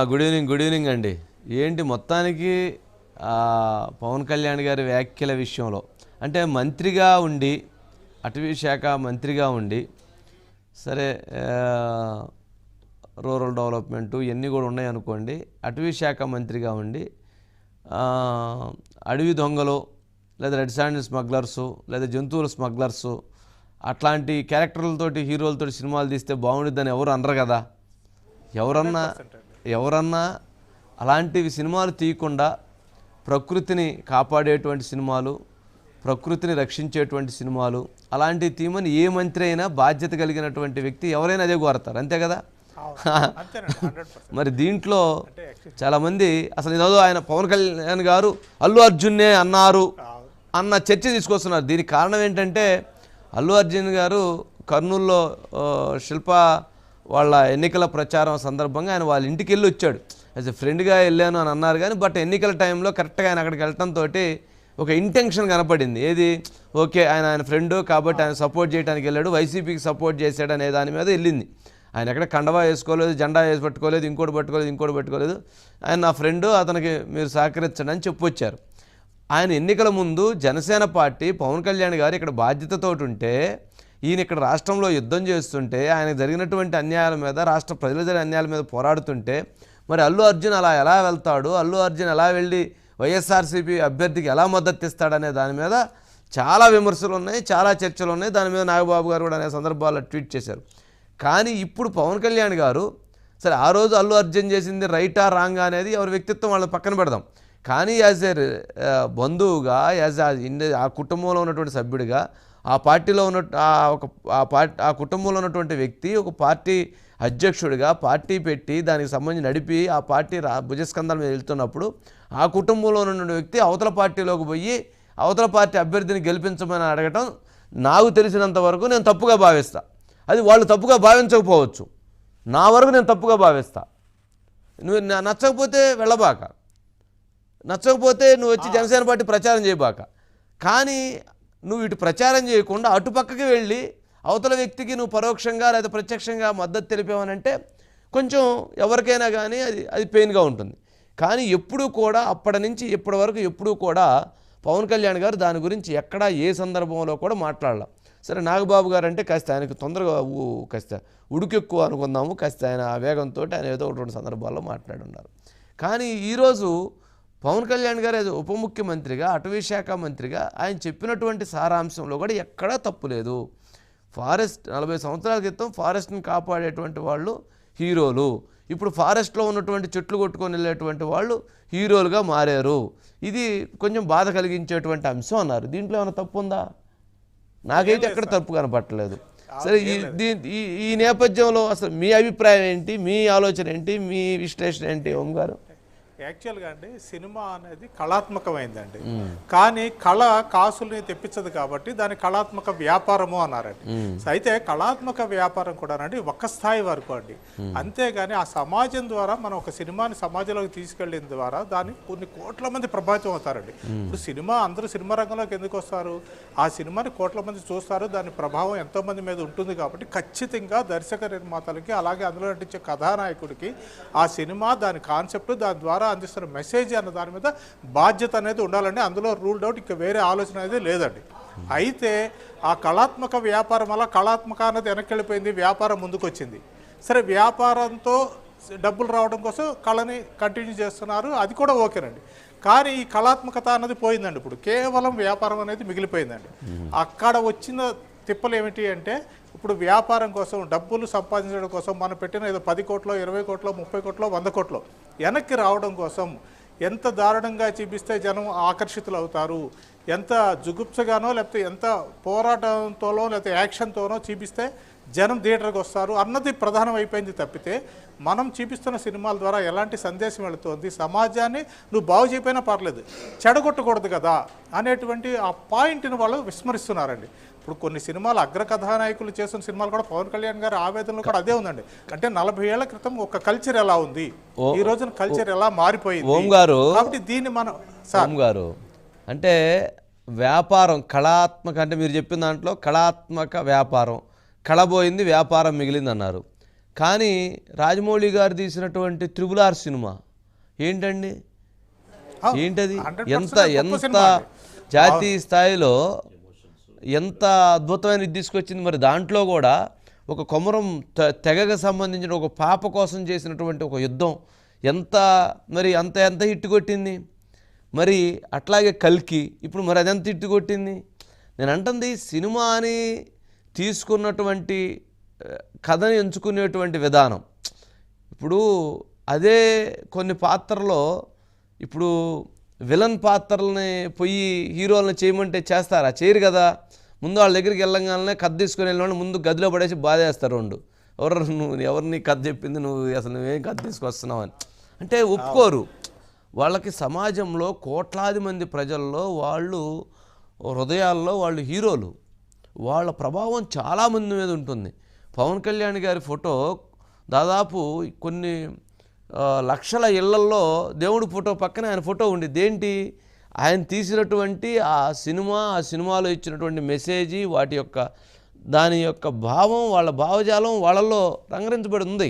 Good evening అండి. ఏంటి మొత్తానికి పవన్ కళ్యాణ్ గారి వ్యాఖ్యల విషయంలో అంటే మంత్రిగా ఉండి, అటవీ శాఖ మంత్రిగా ఉండి, సరే రూరల్ డెవలప్మెంటు ఇవన్నీ కూడా ఉన్నాయనుకోండి, అటవీ శాఖ మంత్రిగా ఉండి అడవి దొంగలు లేదా రెడ్ శాండిల్ స్మగ్లర్సు లేదా జంతువుల స్మగ్లర్సు అట్లాంటి క్యారెక్టర్లతోటి హీరోలతోటి సినిమాలు తీస్తే బాగుండిద్దని ఎవరు అనరు కదా. ఎవరన్నా అలాంటివి సినిమాలు తీయకుండా ప్రకృతిని కాపాడేటువంటి సినిమాలు, ప్రకృతిని రక్షించేటువంటి సినిమాలు అలాంటివి తీయమని ఏ మంత్రి అయినా, బాధ్యత కలిగినటువంటి వ్యక్తి ఎవరైనా అదే కోరతారు, అంతే కదా. మరి దీంట్లో చాలామంది అసలు ఏదో ఆయన పవన్ కళ్యాణ్ గారు అల్లు అర్జున్నే అన్నారు అన్న చర్చ తీసుకొస్తున్నారు. దీనికి కారణం ఏంటంటే అల్లు అర్జున్ గారు కర్నూలులో శిల్ప వాళ్ళ ఎన్నికల ప్రచారం సందర్భంగా ఆయన వాళ్ళ ఇంటికి వెళ్ళి వచ్చాడు. యాజ్ ఎ ఫ్రెండ్గా వెళ్ళాను అని అన్నారు కానీ బట్ ఎన్నికల టైంలో కరెక్ట్గా ఆయన అక్కడికి వెళ్ళటంతో ఒక ఇంటెన్షన్ కనపడింది. ఏది ఓకే ఆయన ఫ్రెండు కాబట్టి ఆయన సపోర్ట్ చేయడానికి వెళ్ళాడు, వైసీపీకి సపోర్ట్ చేశాడు అనే దాని మీద వెళ్ళింది. ఆయన ఎక్కడ కండవా వేసుకోలేదు, జెండా వేసి పట్టుకోలేదు, ఇంకోటి పట్టుకోలేదు. ఆయన నా ఫ్రెండు, అతనికి మీరు సహకరించండి అని చెప్పొచ్చారు. ఆయన ఎన్నికల ముందు జనసేన పార్టీ పవన్ కళ్యాణ్ గారు ఇక్కడ బాధ్యతతో ఉంటే, ఈయన ఇక్కడ రాష్ట్రంలో యుద్ధం చేస్తుంటే, ఆయనకు జరిగినటువంటి అన్యాయాల మీద, రాష్ట్ర ప్రజల జరిగిన అన్యాయాల మీద పోరాడుతుంటే మరి అల్లు అర్జున్ అలా ఎలా వెళ్తాడు, అల్లు అర్జున్ ఎలా వెళ్ళి వైఎస్ఆర్సీపీ అభ్యర్థికి ఎలా మద్దతు ఇస్తాడనే దాని మీద చాలా విమర్శలు ఉన్నాయి, చాలా చర్చలు ఉన్నాయి. దాని మీద నాగబాబు గారు కూడా అనే సందర్భాల్లో ట్వీట్ చేశారు. కానీ ఇప్పుడు పవన్ కళ్యాణ్ గారు సరే ఆ రోజు అల్లు అర్జున్ చేసింది రైటా రాంగా అనేది ఎవరి వ్యక్తిత్వం వాళ్ళని పక్కన పెడదాం, కానీ యాజ్ ఏ బంధువుగా, యాజ్ ఆ కుటుంబంలో ఉన్నటువంటి సభ్యుడిగా, ఆ పార్టీలో ఉన్న ఆ కుటుంబంలో ఉన్నటువంటి వ్యక్తి ఒక పార్టీ అధ్యక్షుడిగా పార్టీ పెట్టి దానికి సంబంధించి నడిపి ఆ పార్టీ భుజస్కంధాల మీద వెళ్తున్నప్పుడు ఆ కుటుంబంలో ఉన్న వ్యక్తి అవతల పార్టీలోకి పోయి అవతల పార్టీ అభ్యర్థిని గెలిపించమని అడగటం నాకు తెలిసినంత వరకు నేను తప్పుగా భావిస్తా. అది వాళ్ళు తప్పుగా భావించకపోవచ్చు, నా వరకు నేను తప్పుగా భావిస్తా. నువ్వు నచ్చకపోతే వెళ్ళబాక, నచ్చకపోతే నువ్వు వచ్చి జనసేన పార్టీ ప్రచారం చేయబాక. కానీ నువ్వు ఇటు ప్రచారం చేయకుండా అటుపక్కకి వెళ్ళి అవతల వ్యక్తికి నువ్వు పరోక్షంగా లేదా ప్రత్యక్షంగా మద్దతు తెలిపావనంటే కొంచెం ఎవరికైనా కానీ అది పెయిన్గా ఉంటుంది. కానీ ఎప్పుడూ కూడా అప్పటి నుంచి ఇప్పటి వరకు ఎప్పుడూ కూడా పవన్ కళ్యాణ్ గారు దాని గురించి ఎక్కడా ఏ సందర్భంలో కూడా మాట్లాడాల. సరే నాగబాబు గారు అంటే కాస్త ఆయనకు తొందరగా కాస్త ఉడుకెక్కువ అనుకుందాము, కాస్త ఆయన వేగంతో ఆయన ఏదో ఒకటి సందర్భాల్లో మాట్లాడున్నారు. కానీ ఈరోజు పవన్ కళ్యాణ్ గారు ఉప ముఖ్యమంత్రిగా, అటవీ శాఖ మంత్రిగా ఆయన చెప్పినటువంటి సారాంశంలో కూడా ఎక్కడా తప్పు లేదు. ఫారెస్ట్ 40 సంవత్సరాల క్రితం ఫారెస్ట్ని కాపాడేటువంటి వాళ్ళు హీరోలు, ఇప్పుడు ఫారెస్ట్లో ఉన్నటువంటి చెట్లు కొట్టుకొని వెళ్ళేటువంటి వాళ్ళు హీరోలుగా మారారు. ఇది కొంచెం బాధ కలిగించేటువంటి అంశం అన్నారు. దీంట్లో ఏమైనా తప్పు ఉందా? నాకైతే ఎక్కడ తప్పు కనపట్టలేదు. సరే ఈ నేపథ్యంలో అసలు మీ అభిప్రాయం ఏంటి, మీ ఆలోచన ఏంటి, మీ విశ్లేషణ ఏంటి ఓం గారు? యాక్చువల్గా అండి సినిమా అనేది కళాత్మకమైందండి, కానీ కళ కాసుల్ని తెప్పించదు కాబట్టి దాని కళాత్మక వ్యాపారము అన్నారండి. అయితే కళాత్మక వ్యాపారం కూడా అండి ఒక స్థాయి వరకు అండి, అంతేగాని ఆ సమాజం ద్వారా మనం ఒక సినిమాని సమాజంలోకి తీసుకెళ్ళిన ద్వారా దాన్ని కొన్ని కోట్ల మంది ప్రభావితం అవుతారండి. ఇప్పుడు అందరూ సినిమా రంగంలోకి ఎందుకు వస్తారు? ఆ సినిమాని కోట్ల మంది చూస్తారు, దాని ప్రభావం ఎంతో మంది మీద ఉంటుంది కాబట్టి ఖచ్చితంగా దర్శక నిర్మాతలకి అలాగే అందులో నటించే కథానాయకుడికి ఆ సినిమా, దాని కాన్సెప్ట్, దాని ద్వారా అందిస్తున్న మెసేజ్ అన్న దాని మీద బాధ్యత అనేది ఉండాలండి. అందులో రూల్డ్ అవుట్ ఇంకా వేరే ఆలోచన అనేది లేదండి. అయితే ఆ కళాత్మక వ్యాపారం వల్ల కళాత్మక అనేది వెనక్కి వెళ్ళిపోయింది, వ్యాపారం ముందుకు వచ్చింది. సరే వ్యాపారంతో డబ్బులు రావడం కోసం కళని కంటిన్యూ చేస్తున్నారు, అది కూడా ఓకేనండి. కానీ ఈ కళాత్మకత అన్నది పోయిందండి. ఇప్పుడు కేవలం వ్యాపారం అనేది మిగిలిపోయిందండి. అక్కడ వచ్చిన తిప్పలు ఏమిటి అంటే ఇప్పుడు వ్యాపారం కోసం డబ్బులు సంపాదించడం కోసం మనం పెట్టిన ఏదో 10 కోట్లో 20 కోట్లో 30 కోట్లో 100 కోట్లో వెనక్కి రావడం కోసం ఎంత దారుణంగా చూపిస్తే జనం ఆకర్షితులు అవుతారు, ఎంత జుగుప్సగానో లేకపోతే ఎంత పోరాటంతోనో లేకపోతే యాక్షన్తోనో చూపిస్తే జనం థియేటర్కి వస్తారు అన్నది ప్రధానం అయిపోయింది తప్పితే మనం చూపిస్తున్న సినిమాల ద్వారా ఎలాంటి సందేశం వెళుతుంది, సమాజాన్ని నువ్వు బాగు చేయకపోయినా పర్లేదు చెడగొట్టకూడదు కదా అనేటువంటి ఆ పాయింట్ని వాళ్ళు విస్మరిస్తున్నారండి. ఇప్పుడు కొన్ని సినిమాలు అగ్రకథానాయకులు చేసిన సినిమాలు కూడా పవన్ కళ్యాణ్ గారి ఆవేదనలో కూడా అదే ఉందండి. అంటే 40 ఏళ్ల క్రితం ఒక కల్చర్ ఎలా ఉంది, ఈ రోజున కల్చర్ ఎలా మారిపోయింది. ఓం గారు కాబట్టి దీన్ని మనం ఓం గారు అంటే వ్యాపారం కళాత్మక అంటే మీరు చెప్పిన దాంట్లో కళాత్మక వ్యాపారం, కళ పోయింది వ్యాపారం మిగిలింది అన్నారు. కానీ రాజమౌళి గారు తీసినటువంటి త్రిబుల్ R సినిమా ఏంటండి, ఏంటది? 100% ఎంత గొప్ప ఎంత సినిమా అండి. జాతీయ స్థాయిలో ఎంత అద్భుతమైన తీసుకొచ్చింది. మరి దాంట్లో కూడా ఒక కొమరం తెగకు సంబంధించిన ఒక పాప కోసం చేసినటువంటి ఒక యుద్ధం ఎంత మరి ఎంత హిట్ కొట్టింది. మరి అట్లాగే కల్కి ఇప్పుడు మరి అదెంత హిట్ కొట్టింది. నేను అంటుంది సినిమా అని తీసుకున్నటువంటి కథని ఎంచుకునేటువంటి విధానం. ఇప్పుడు అదే కొన్ని పాత్రలో ఇప్పుడు విలన్ పాత్రలని పోయి హీరోలను చేయమంటే చేస్తారా? చేయరు కదా. ముందు వాళ్ళ దగ్గరికి వెళ్ళగానే కథ తీసుకుని వెళ్ళిన ముందు గదిలో పడేసి బాధేస్తారు. నువ్వు ఎవరిని కథ చెప్పింది, నువ్వేం కథ తీసుకొస్తున్నావు అని అంటే ఒప్పుకోరు. వాళ్ళకి సమాజంలో కోట్లాది మంది ప్రజల్లో వాళ్ళు హృదయాల్లో వాళ్ళు హీరోలు, వాళ్ళ ప్రభావం చాలామంది మీద ఉంటుంది. పవన్ కళ్యాణ్ గారి ఫోటో దాదాపు కొన్ని లక్షల ఇళ్లల్లో దేవుడి ఫోటో పక్కన ఆయన ఫోటో ఉండిద్ది. ఏంటి, ఆయన తీసినటువంటి ఆ సినిమాలో ఇచ్చినటువంటి మెసేజీ, వాటి యొక్క దాని యొక్క భావం, వాళ్ళ భావజాలం వాళ్ళల్లో రంగరించబడి ఉంది.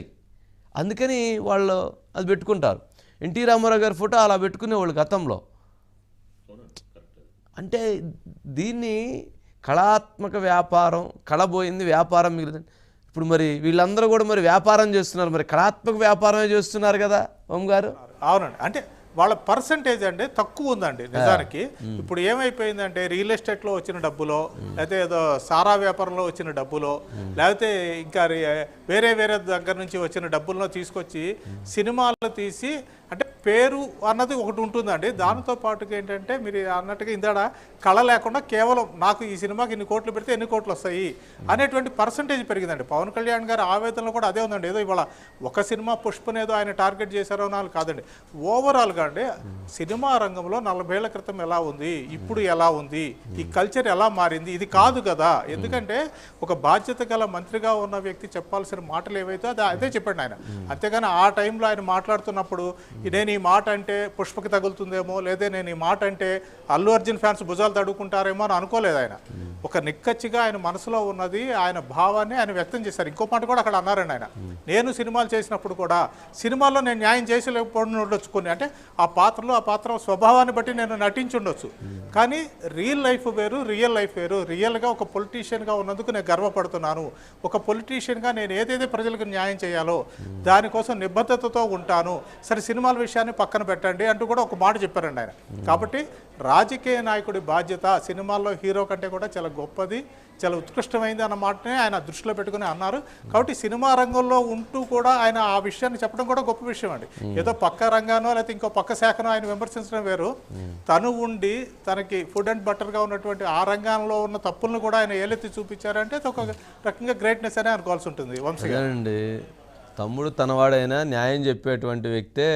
అందుకని వాళ్ళు అది పెట్టుకుంటారు. ఎన్టీ రామారావు గారి ఫోటో అలా పెట్టుకునేవాళ్ళు గతంలో. అంటే దీన్ని కళాత్మక వ్యాపారం, కళబోయింది వ్యాపారం మిగిలింది. ఇప్పుడు మరి వీళ్ళందరూ కూడా మరి వ్యాపారం చేస్తున్నారు, మరి కళాత్మక వ్యాపారమే చేస్తున్నారు కదా ఓం గారు. అవునండి. అంటే వాళ్ళ పర్సంటేజ్ అంటే తక్కువ ఉందండి నిజానికి. ఇప్పుడు ఏమైపోయిందంటే రియల్ ఎస్టేట్లో వచ్చిన డబ్బులో, లేకపోతే ఏదో సారా వ్యాపారంలో వచ్చిన డబ్బులో, లేకపోతే ఇంకా వేరే దగ్గర నుంచి వచ్చిన డబ్బుల్లో తీసుకొచ్చి సినిమాలు తీసి, అంటే పేరు అన్నది ఒకటి ఉంటుందండి. దానితో పాటుగా ఏంటంటే మీరు అన్నట్టుగా ఇందాడ కళ లేకుండా కేవలం నాకు ఈ సినిమాకి ఇన్ని కోట్లు పెడితే ఎన్ని కోట్లు వస్తాయి అనేటువంటి పర్సంటేజ్ పెరిగిందండి. పవన్ కళ్యాణ్ గారి ఆవేదనలో కూడా అదే ఉందండి. ఏదో ఇవాళ ఒక సినిమా పుష్పనేదో ఆయన టార్గెట్ చేశారో నాకు కాదండి, ఓవరాల్గా అండి సినిమా రంగంలో 40 ఏళ్ల క్రితం ఎలా ఉంది, ఇప్పుడు ఎలా ఉంది, ఈ కల్చర్ ఎలా మారింది, ఇది కాదు కదా. ఎందుకంటే ఒక బాధ్యత గల మంత్రిగా ఉన్న వ్యక్తి చెప్పాల్సిన మాటలు ఏవైతే అదే చెప్పండి ఆయన. అంతేగాని ఆ టైంలో ఆయన మాట్లాడుతున్నప్పుడు నేను ఈ మాట అంటే పుష్పకి తగులుతుందేమో, లేదా నేను ఈ మాట అంటే అల్లు అర్జున్ ఫ్యాన్స్ భుజాలు తడుకుంటారేమో అని అనుకోలేదు ఆయన. ఒక నిక్కచ్చిగా ఆయన మనసులో ఉన్నది, ఆయన భావాన్ని ఆయన వ్యక్తం చేశారు. ఇంకో మాట కూడా అక్కడ అన్నారండి ఆయన, నేను సినిమాలు చేసినప్పుడు కూడా సినిమాల్లో నేను న్యాయం చేసలేకపోవడం ఉండొచ్చు కొన్ని, అంటే ఆ పాత్ర స్వభావాన్ని బట్టి నేను నటించి ఉండొచ్చు, కానీ రియల్ లైఫ్ వేరు, రియల్ లైఫ్ వేరు. రియల్గా ఒక పొలిటీషియన్గా ఉన్నందుకు నేను గర్వపడుతున్నాను. ఒక పొలిటీషియన్గా నేను ఏదైతే ప్రజలకు న్యాయం చేయాలో దానికోసం నిబద్ధతతో ఉంటాను. సరే సినిమాల విషయాన్ని పక్కన పెట్టండి అంటూ కూడా ఒక మాట చెప్పారండి ఆయన. కాబట్టి రాజకీయ నాయకుడి బాధ్యత సినిమాల్లో హీరో కంటే కూడా చాలా గొప్పది, చాలా ఉత్కృష్టమైంది అన్న మాటనే ఆయన దృష్టిలో పెట్టుకుని అన్నారు. కాబట్టి సినిమా రంగంలో ఉంటూ కూడా ఆయన ఆ విషయాన్ని చెప్పడం కూడా గొప్ప విషయం అండి. ఏదో పక్క రంగానో లేకపోతే ఇంకో పక్క శాఖనో ఆయన విమర్శించడం వేరు, తను ఉండి తనకి ఫుడ్ అండ్ బట్టర్గా ఉన్నటువంటి ఆ రంగంలో ఉన్న తప్పులను కూడా ఆయన ఏలెత్తి చూపించారంటే ఒక రకంగా గ్రేట్నెస్ అనే అనుకోవాల్సి ఉంటుంది. వంశీ తమ్ముడు తనవాడైనా న్యాయం చెప్పేటువంటి వ్యక్తే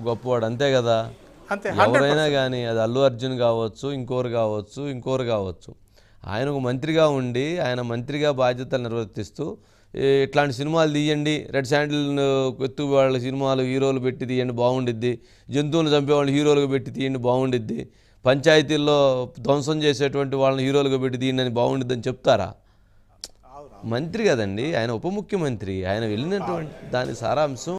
గొప్పవాడు, అంతే కదా. అంతే, ఎవరైనా కానీ అది అల్లు అర్జున్ కావచ్చు, ఇంకోరు కావచ్చు, ఆయన ఒక మంత్రిగా ఉండి ఆయన మంత్రిగా బాధ్యతలు నిర్వర్తిస్తూ ఇట్లాంటి సినిమాలు తీయండి, రెడ్ శాండిల్ ఎత్తు వాళ్ళ సినిమాలు హీరోలు పెట్టి తీయండి బాగుండిద్ది, జంతువులు చంపేవాళ్ళు హీరోలుగా పెట్టి తీయండి బాగుండిద్ది, పంచాయతీల్లో ధ్వంసం చేసేటువంటి వాళ్ళని హీరోలుగా పెట్టి తీయండి అని బాగుండిద్ది అని చెప్తారా? మంత్రి కదండి ఆయన, ఉప ముఖ్యమంత్రి. ఆయన వెళ్ళినటువంటి దాని సారాంశం